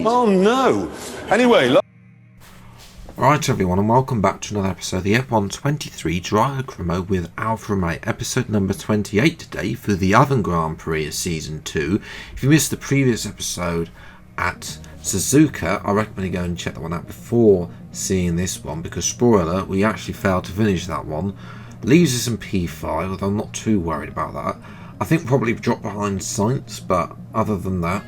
Oh no! Anyway, Right everyone, and welcome back to another episode of the F123 Driver Romeo with Alfa Romeo, episode number 28 today for the other Grand Prix of Season 2. If you missed the previous episode at Suzuka, I recommend you go and check that one out before seeing this one, because spoiler, we actually failed to finish that one. Leaves us in P5, although I'm not too worried about that. I think probably dropped behind Sainz, but other than that,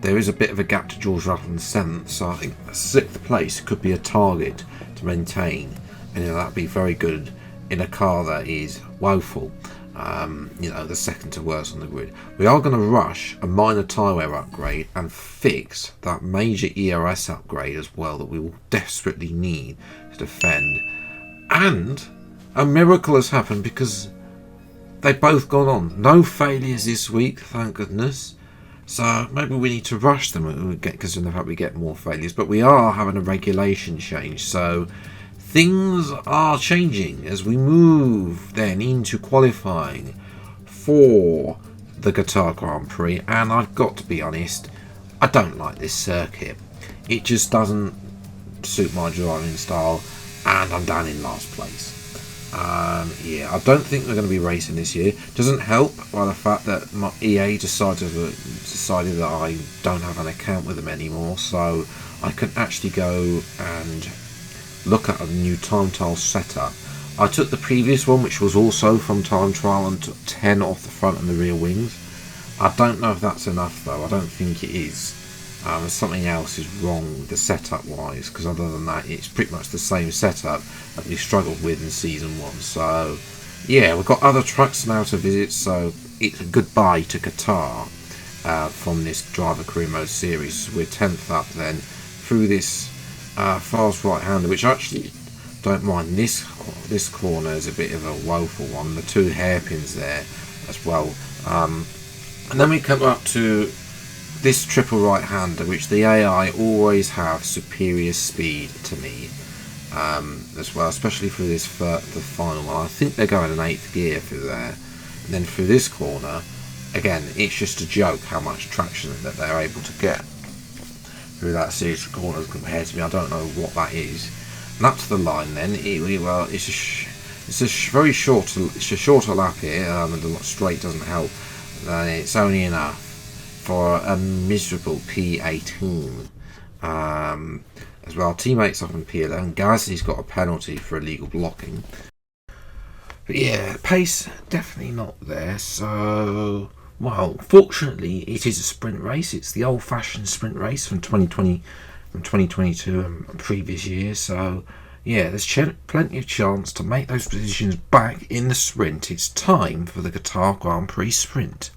there is a bit of a gap to George Russell in 7th, so I think a 6th place could be a target to maintain, and that'd be very good in a car that is woeful. The second to worst on the grid. We are going to rush a minor tyre wear upgrade and fix that major ERS upgrade as well that we will desperately need to defend. And a miracle has happened because they've both gone on. No failures this week, thank goodness. So maybe we need to rush them because of the fact we get more failures. But we are having a regulation change, so things are changing as we move then into qualifying for the Qatar Grand Prix. And I've got to be honest, I don't like this circuit. It just doesn't suit my driving style, and I'm down in last place. I don't think we're going to be racing this year. Doesn't help by the fact that my EA decided that I don't have an account with them anymore, so I can actually go and look at a new time trial setup. I took the previous one, which was also from time trial, and took 10 off the front and the rear wings. I don't know if that's enough though. I don't think it is. Something else is wrong the setup wise, because other than that it's pretty much the same setup that we struggled with in season 1. So yeah, we've got other tracks now to visit, so it's a goodbye to Qatar from this Driver Career Mode series. We're 10th up then through this fast right hander, which I actually don't mind. This corner is a bit of a woeful one, the 2 hairpins there as well, and then we come up to this triple right hander, which the AI always have superior speed to me as well, especially through this the final one. I think they're going in 8th gear through there, and then through this corner again, it's just a joke how much traction that they're able to get through that series of corners compared to me. I don't know what that is. And up to the line then, it's a shorter lap here, and the straight doesn't help, and it's only enough for a miserable P18 as well. Teammates up in P11. Gasly's got a penalty for illegal blocking. But yeah, pace definitely not there. So, well, fortunately, it is a sprint race. It's the old-fashioned sprint race from 2022 and previous years. So, yeah, there's plenty of chance to make those positions back in the sprint. It's time for the Qatar Grand Prix sprint.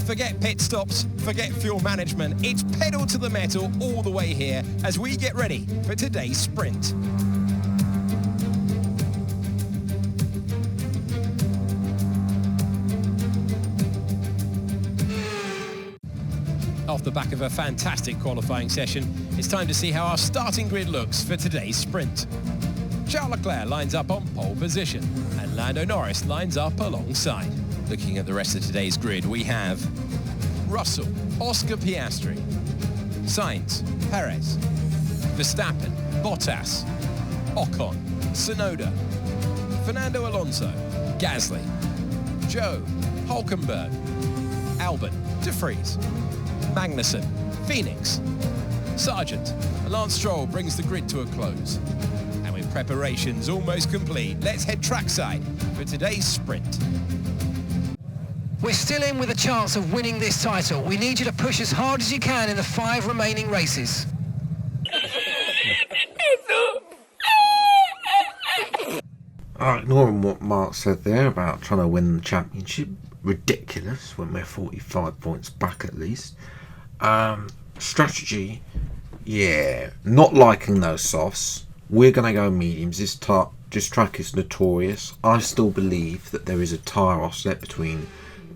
Forget pit stops, forget fuel management. It's pedal to the metal all the way here as we get ready for today's sprint. Off the back of a fantastic qualifying session, it's time to see how our starting grid looks for today's sprint. Charles Leclerc lines up on pole position and Lando Norris lines up alongside. Looking at the rest of today's grid, we have Russell, Oscar Piastri, Sainz, Perez, Verstappen, Bottas, Ocon, Tsunoda, Fernando Alonso, Gasly, Joe, Hulkenberg, Albon, De Vries, Magnussen, Phoenix, Sargent. Lance Stroll brings the grid to a close. And with preparations almost complete, let's head trackside for today's sprint. We're still in with a chance of winning this title. We need you to push as hard as you can in the 5 remaining races. Ignoring what Mark said there about trying to win the championship, ridiculous when we're 45 points back at least. Strategy, yeah, not liking those softs. We're going to go mediums. This track is notorious. I still believe that there is a tyre offset between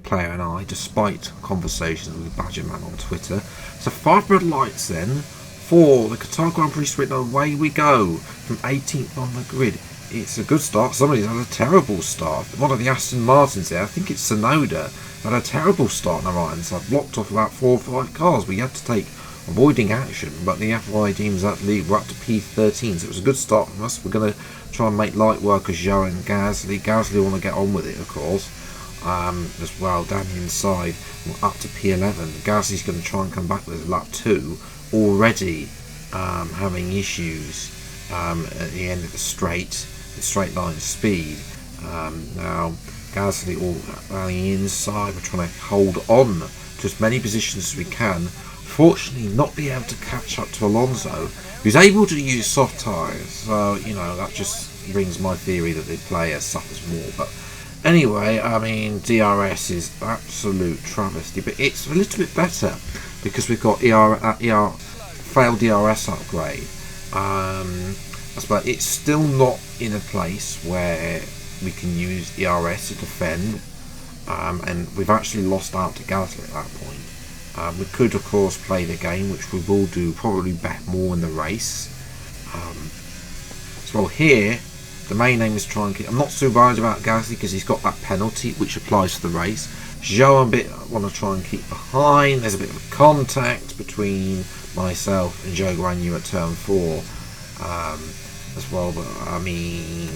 player and I, despite conversations with Badgerman on Twitter. So 5 red lights then for the Qatar Grand Prix sprint. Away we go from 18th on the grid it's a good start. Somebody's had a terrible start. One of the Aston Martins there, I think it's Sonoda, had a terrible start on the right hand side, blocked off about 4 or 5 cars. We had to take avoiding action, but the FIA deems that lead. We're up to P13, so it was a good start from us. We're going to try and make light work of Zhou and Gasly. Gasly want to get on with it, of course, as well down the inside. We're up to P11. Gasly's going to try and come back with lap 2, already having issues at the end of the straight line speed. Now Gasly all on the inside. We're trying to hold on to as many positions as we can. Fortunately, not be able to catch up to Alonso, who's able to use soft tyres. So, you know, that just brings my theory that the player suffers more. But anyway, I mean, DRS is absolute travesty, but it's a little bit better because we've got failed DRS upgrade. But it's still not in a place where we can use ERS to defend, and we've actually lost out to Gasly at that point. We could of course play the game, which we will do, probably bet more in the race. So here the main aim is try and keep. I'm not so worried about Gasly because he's got that penalty which applies to the race. Zhou I want to try and keep behind. There's a bit of a contact between myself and Zhou Guanyu at turn 4 as well, but I mean,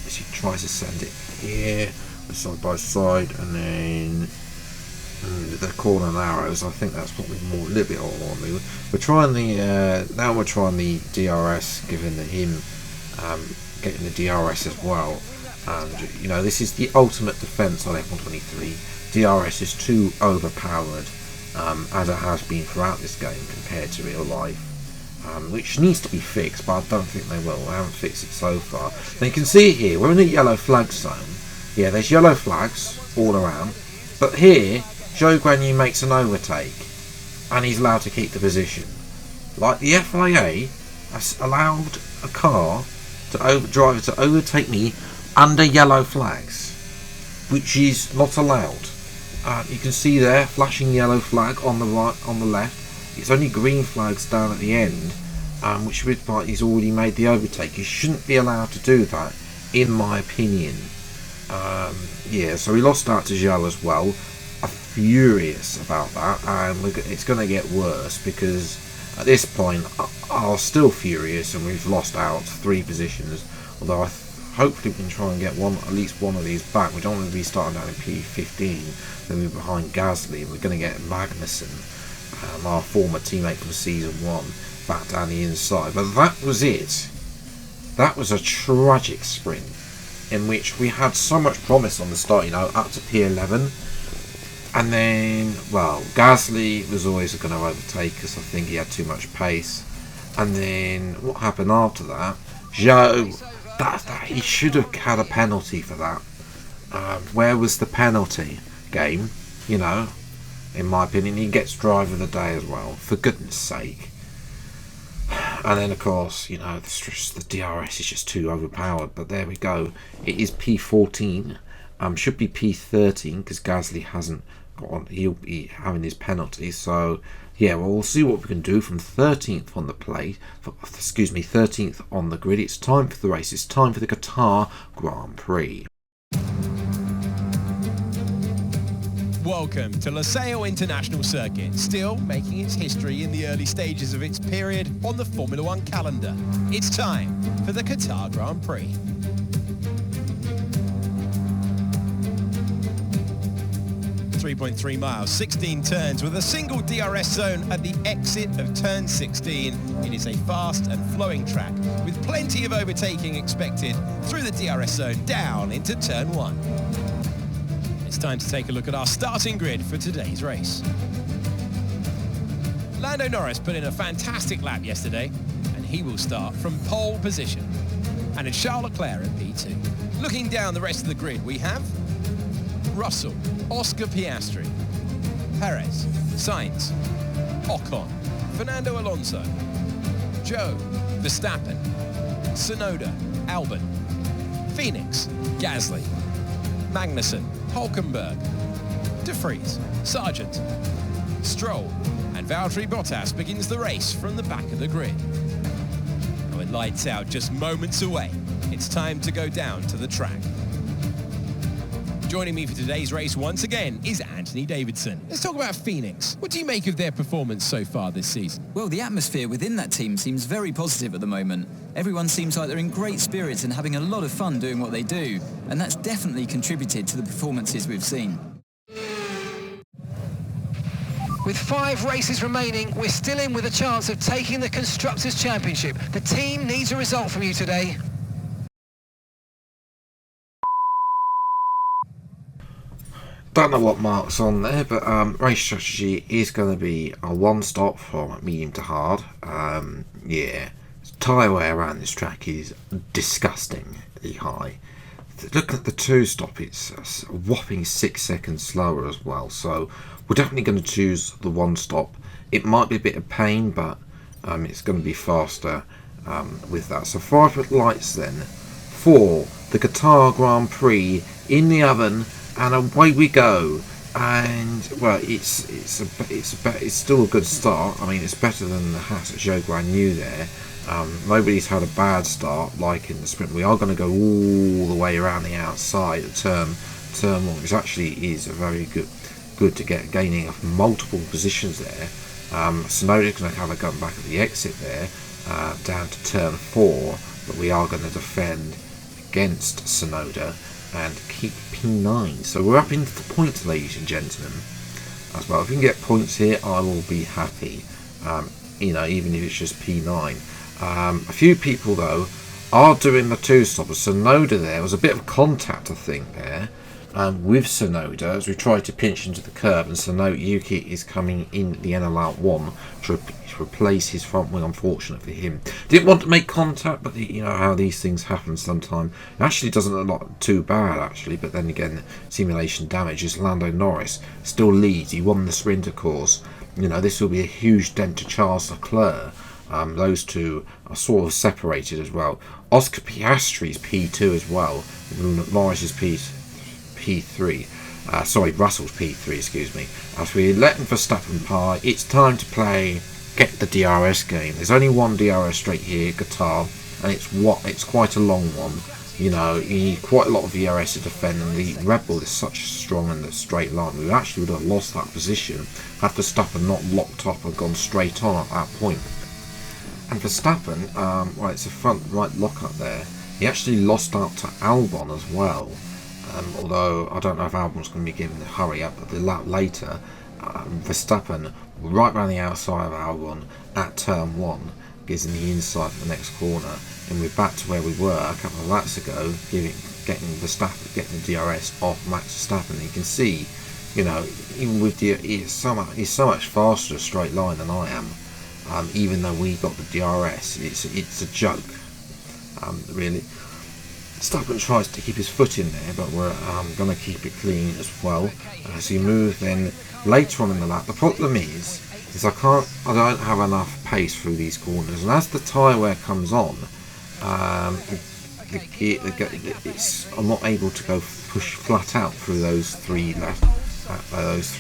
as he tries to send it here side by side, and then the corner narrows. I think that's probably more a little bit on me. We're trying the now we're trying the DRS, giving him getting the DRS as well. And you know, this is the ultimate defence on F123. DRS is too overpowered, as it has been throughout this game compared to real life, which needs to be fixed, but I don't think they will. They haven't fixed it so far. Now you can see here we're in a yellow flag zone. Yeah, there's yellow flags all around, but here Zhou Guanyu makes an overtake and he's allowed to keep the position. Like, the FIA has allowed a car driver to overtake me under yellow flags, which is not allowed. You can see there, flashing yellow flag on the right, on the left. It's only green flags down at the end, which would like he's already made the overtake. You shouldn't be allowed to do that, in my opinion. Yeah, so we lost out to Zhou as well. I'm furious about that, and it's going to get worse because at this point I'm still furious, and we've lost out 3 positions. Although hopefully we can try and get at least one of these back. We don't want to be starting down in P15, then we're behind Gasly, and we're going to get Magnussen, our former teammate from season 1, back down the inside. But that was it. That was a tragic sprint in which we had so much promise on the start, you know, up to P11, and then, well, Gasly was always going to overtake us. I think he had too much pace. And then what happened after that? Zhou, he should have had a penalty for that. Where was the penalty? Game, you know, in my opinion. He gets driver of the day as well, for goodness sake. And then of course, you know, the DRS is just too overpowered. But there we go. It is P14. Should be P13 because Gasly hasn't got on. He'll be having his penalty. So yeah, well, we'll see what we can do from 13th on the plate. 13th on the grid. It's time for the race. It's time for the Qatar Grand Prix. Welcome to Losail International Circuit, still making its history in the early stages of its period on the Formula 1 calendar. It's time for the Qatar Grand Prix. 3.3 miles, 16 turns with a single DRS zone at the exit of turn 16. It is a fast and flowing track with plenty of overtaking expected through the DRS zone down into turn 1. It's time to take a look at our starting grid for today's race. Lando Norris put in a fantastic lap yesterday, and he will start from pole position. And it's Charles Leclerc at P2. Looking down the rest of the grid, we have Russell, Oscar Piastri, Perez, Sainz, Ocon, Fernando Alonso, Zhou, Verstappen, Tsunoda, Albon, Phoenix, Gasly, Magnussen, Hulkenberg, De Vries, Sargent, Stroll, and Valtteri Bottas begins the race from the back of the grid. And with lights out just moments away, it's time to go down to the track. Joining me for today's race once again is Anthony Davidson. Let's talk about Phoenix. What do you make of their performance so far this season? Well, the atmosphere within that team seems very positive at the moment. Everyone seems like they're in great spirits and having a lot of fun doing what they do, and that's definitely contributed to the performances we've seen. With 5 races remaining, we're still in with a chance of taking the Constructors' Championship. The team needs a result from you today. Don't know what mark's on there, but race strategy is going to be a one-stop from medium to hard. Yeah, tyre wear around this track is disgustingly high. Look at the 2-stop, it's a whopping 6 seconds slower as well, so we're definitely going to choose the 1-stop. It might be a bit of pain, but it's going to be faster with that. So 5 lights then for the Qatar Grand Prix in the oven, and away we go. And well, it's still a good start. I mean, it's better than the Haas at Zhou Guanyu there. Nobody's had a bad start like in the sprint. We are going to go all the way around the outside at turn 1, which actually is a very good to get gaining multiple positions there. Tsunoda's going to have a gun back at the exit there, down to turn 4, but we are going to defend against Tsunoda and keep P9. So we're up into the points, ladies and gentlemen, as well. If we can get points here, I will be happy. You know, even if it's just P9. A few people though are doing the 2-stoppers. Tsunoda there was a bit of contact, I think, there with Tsunoda as we tried to pinch into the curb, and Tsunoda Yuki is coming in the NL 1 to replace his front wing. Unfortunate for him, didn't want to make contact, but you know how these things happen sometimes. It actually doesn't look too bad actually, but then again, simulation damage. Is Lando Norris still leads. He won the sprinter course. You know, this will be a huge dent to Charles Leclerc. Those two are sort of separated as well. Oscar Piastri's P2 as well. Norris's P3. Sorry, Russell's P3, excuse me. As we let Verstappen by, it's time to play get the DRS game. There's only one DRS straight here, Qatar, and it's quite a long one. You know, you need quite a lot of DRS to defend, and the Red Bull is such strong in the straight line. We actually would have lost that position had Verstappen not locked up and gone straight on at that point. And Verstappen, well, it's a front right lockup there. He actually lost out to Albon as well. Although I don't know if Albon's going to be given the hurry up, but the lap later, Verstappen right round the outside of Albon at turn 1, gives him the inside for the next corner, and we're back to where we were a couple of laps ago, getting the DRS off Max Verstappen. And you can see, you know, even with he's so much faster a straight line than I am. Even though we got the DRS, it's a joke, really. Verstappen tries to keep his foot in there, but we're going to keep it clean as well. As we move then later on in the lap, the problem is I don't have enough pace through these corners, and as the tyre wear comes on, I'm not able to go push flat out through those three right-handers.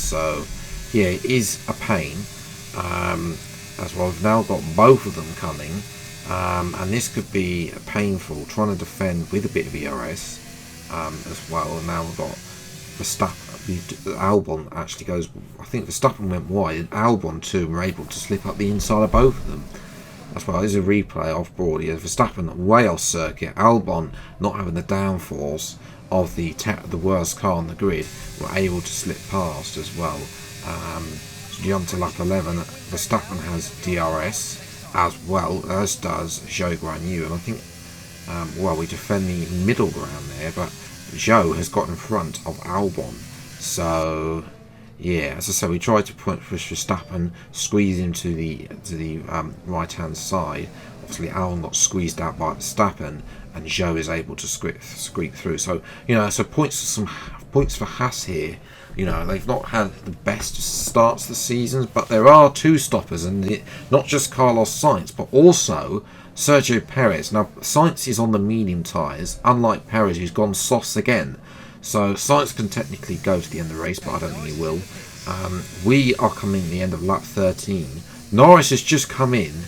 So yeah, it is a pain. As well, I've now got both of them coming. And this could be painful trying to defend with a bit of ERS as well. And now we've got Albon actually goes, I think Verstappen went wide, and Albon too were able to slip up the inside of both of them as well. There's a replay off board here. Verstappen way off circuit, Albon not having the downforce of the worst car on the grid, were able to slip past as well. Jump to lap 11, Verstappen has DRS as well, as does Zhou Guanyu, and I think well, we defend the middle ground there, but Zhou has got in front of Albon. So yeah, as I said, we tried to push Verstappen, squeeze him to the right hand side. Obviously Albon got squeezed out by Verstappen, and Zhou is able to squeak through. So you know, so points for Haas here. You know, they've not had the best starts this season, but there are 2 stoppers, and not just Carlos Sainz, but also Sergio Perez. Now, Sainz is on the medium tyres, unlike Perez, who's gone softs again. So Sainz can technically go to the end of the race, but I don't think he will. We are coming to the end of lap 13. Norris has just come in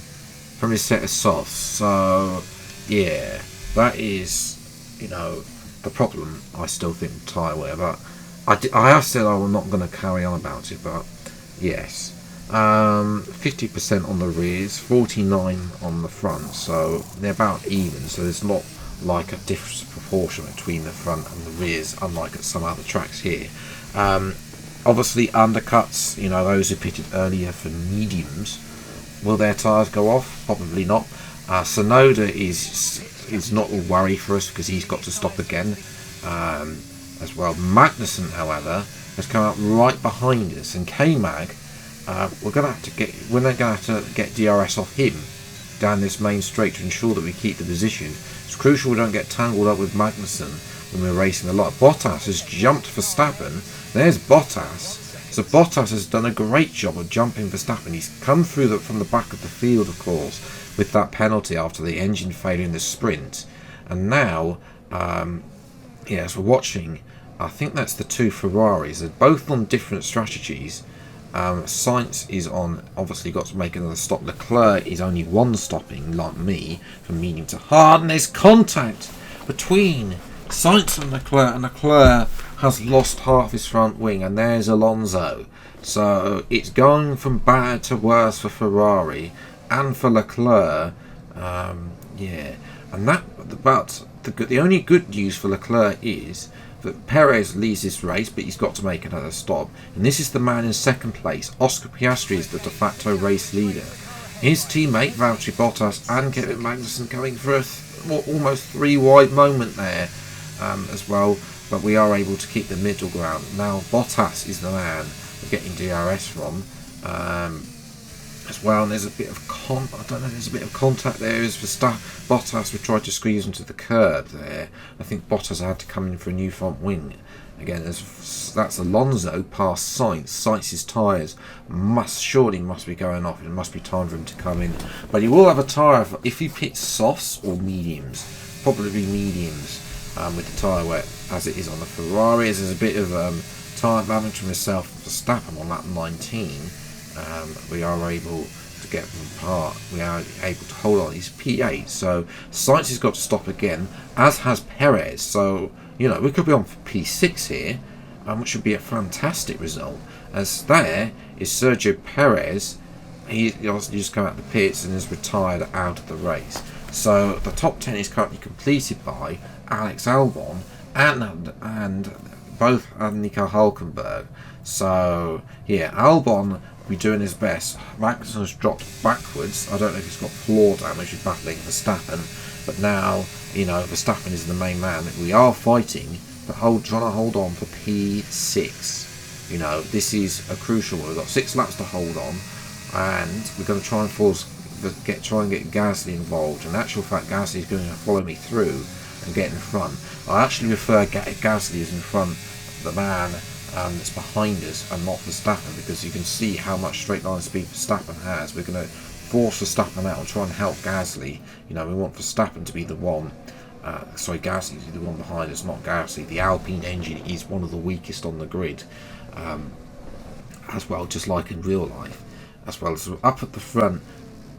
from his set of softs, so yeah, that is, the problem. I still think with tyre wear, but I have said I'm not going to carry on about it, but yes. 50% on the rears, 49 on the front, so they're about even, so there's not like a different proportion between the front and the rears, unlike at some other tracks here. Obviously undercuts, those who pitted earlier for mediums, will their tyres go off? Probably not. Sonoda is not a worry for us because he's got to stop again as well. Magnussen, however, has come up right behind us, and K-Mag, we're going to have to get DRS off him down this main straight to ensure that we keep the position. It's crucial we don't get tangled up with Magnussen when we're racing a lot. Bottas has jumped Verstappen. There's Bottas. So Bottas has done a great job of jumping Verstappen. He's come through from the back of the field, of course, with that penalty after the engine failure in the sprint. And now, as we're watching, I think that's the two Ferraris. They're both on different strategies. Sainz is on, obviously got to make another stop. Leclerc is only one stopping, like me, from medium to hard. And there's contact between Sainz and Leclerc has lost half his front wing, and there's Alonso. So it's going from bad to worse for Ferrari and for Leclerc. And but the only good news for Leclerc is that Perez leads this race, but he's got to make another stop. And this is the man in second place. Oscar Piastri is the de facto race leader. His teammate Valtteri Bottas and Kevin Magnussen going for a almost 3 wide moment there as well. But we are able to keep the middle ground. Now Bottas is the man we're getting DRS from as well. And there's a bit of contact there. As for Bottas, we tried to squeeze into the curb there. I think Bottas had to come in for a new front wing. Again, that's Alonso past Sainz. Sainz's tyres surely must be going off. It must be time for him to come in. But he will have a tyre if he pits softs or mediums. Probably mediums with the tyre wet as it is on the Ferraris. There's a bit of tyre damage from myself and Verstappen on lap 19. We are able to get them apart. We are able to hold on. He's P8, so Sainz has got to stop again, as has Perez. So we could be on for P6 here, which would be a fantastic result. As there is Sergio Perez. He obviously just come out of the pits and is retired out of the race. So the top 10 is currently completed by Alex Albon and both Nico Hülkenberg. So Albon will be doing his best. Magnussen has dropped backwards. I don't know if he's got floor damage with battling Verstappen, but now Verstappen is the main man. We are fighting, but trying to hold on for P6. This is a crucial one. We've got 6 laps to hold on, and we're going to try and try and get Gasly involved. In actual fact, Gasly is going to follow me through and get in front. I actually prefer Gasly as in front of the man that's behind us and not Verstappen, because you can see how much straight line speed Verstappen has. We're going to force Verstappen out and try and help Gasly. We want Verstappen to be the one. Gasly to be the one behind us, not Gasly. The Alpine engine is one of the weakest on the grid, as well, just like in real life. As well as up at the front,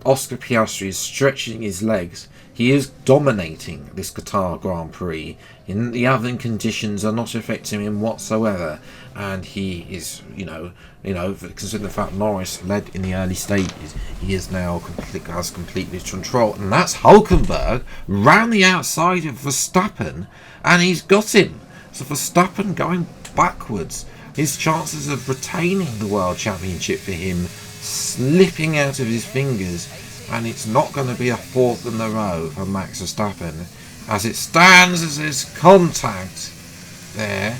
Oscar Piastri is stretching his legs. He is dominating this Qatar Grand Prix. The other conditions are not affecting him whatsoever, and he is, considering the fact Norris led in the early stages, he is now has completely control. And that's Hülkenberg round the outside of Verstappen, and he's got him. So Verstappen going backwards. His chances of retaining the World Championship for him slipping out of his fingers, and it's not going to be a 4th in a row for Max Verstappen. As it stands, as there's contact there,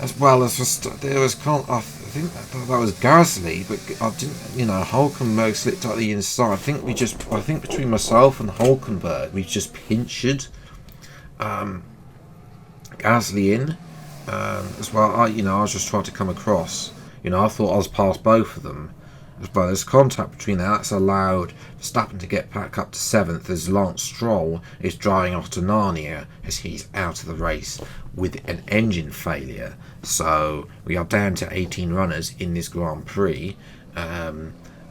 as well as there was I think that was Gasly, but I didn't. Hülkenberg slipped out the inside. I think between myself and Hülkenberg, we just pinched Gasly in as well. I was just trying to come across. I thought I was past both of them. But there's contact between them. That's allowed Verstappen to get back up to 7th as Lance Stroll is driving off to Narnia as he's out of the race with an engine failure. So we are down to 18 runners in this Grand Prix.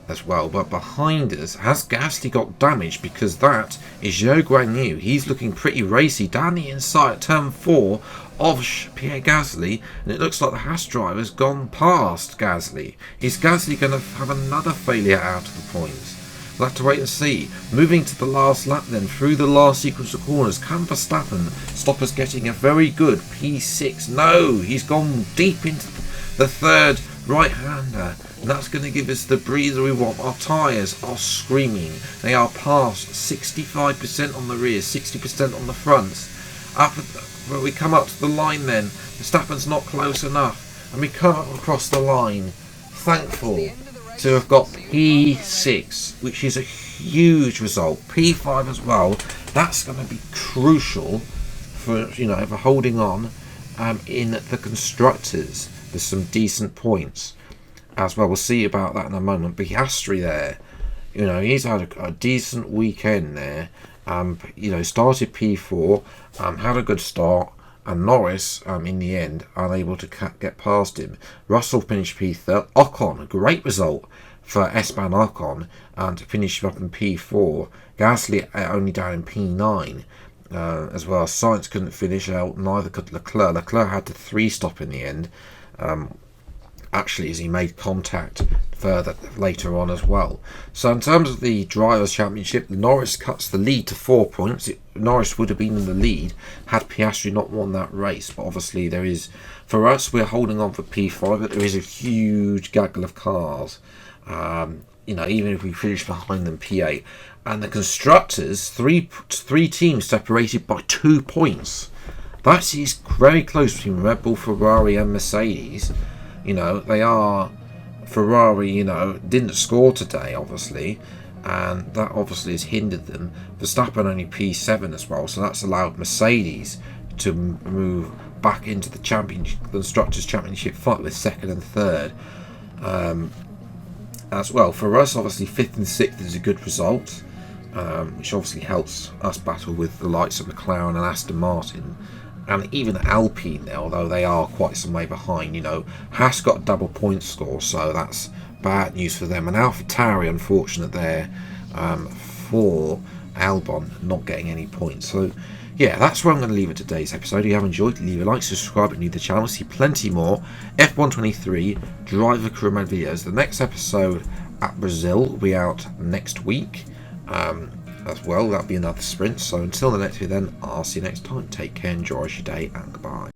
as well. But behind us, has Gasly got damaged? Because that is Zhou Guanyu. He's looking pretty racy down the inside at turn 4 of Pierre Gasly, and it looks like the Haas driver's gone past Gasly. Is Gasly going to have another failure out of the points? We'll have to wait and see. Moving to the last lap then, through the last sequence of corners, can Verstappen stop us getting a very good P6? No, he's gone deep into the third right-hander, and that's going to give us the breather we want. Our tyres are screaming. They are past 65% on the rear, 60% on the fronts. When we come up to the line then, Verstappen's not close enough, and we come up across the line, thankful to have got P6, which is a huge result. P5 as well. That's going to be crucial for for holding on in the constructors. There's some decent points as well. We'll see about that in a moment. Piastri there, he's had a decent weekend there. Started P4, had a good start. And Norris, in the end, unable to get past him. Russell finished P3. Ocon, a great result for Esteban Ocon, and to finish him up in P4. Gasly only down in P9 as well. Sainz couldn't finish out, neither could Leclerc. Leclerc had to 3-stop in the end, actually, as he made contact further later on as well. So in terms of the Drivers' Championship, Norris cuts the lead to 4 points. Norris would have been in the lead had Piastri not won that race, but obviously there is, for us, we're holding on for P5, but there is a huge gaggle of cars, even if we finish behind them, P8. And the constructors, three teams separated by 2 points. That is very close between Red Bull, Ferrari and Mercedes. They are, Ferrari, didn't score today, obviously, and that obviously has hindered them. Verstappen only P7 as well, so that's allowed Mercedes to move back into the Constructors' Championship fight with 2nd and 3rd as well. For us, obviously, 5th and 6th is a good result, which obviously helps us battle with the likes of McLaren and Aston Martin. And even Alpine, although they are quite some way behind, Haas got a double point score, so that's bad news for them. And AlphaTauri, unfortunate there for Albon, not getting any points. So, yeah, that's where I'm going to leave it today's episode. If you have enjoyed, leave a like, subscribe, and leave the channel. See plenty more F123 driver career mode videos. The next episode at Brazil will be out next week. As well, that'll be another sprint. So until the next video then, I'll see you next time. Take care, enjoy your day, and goodbye.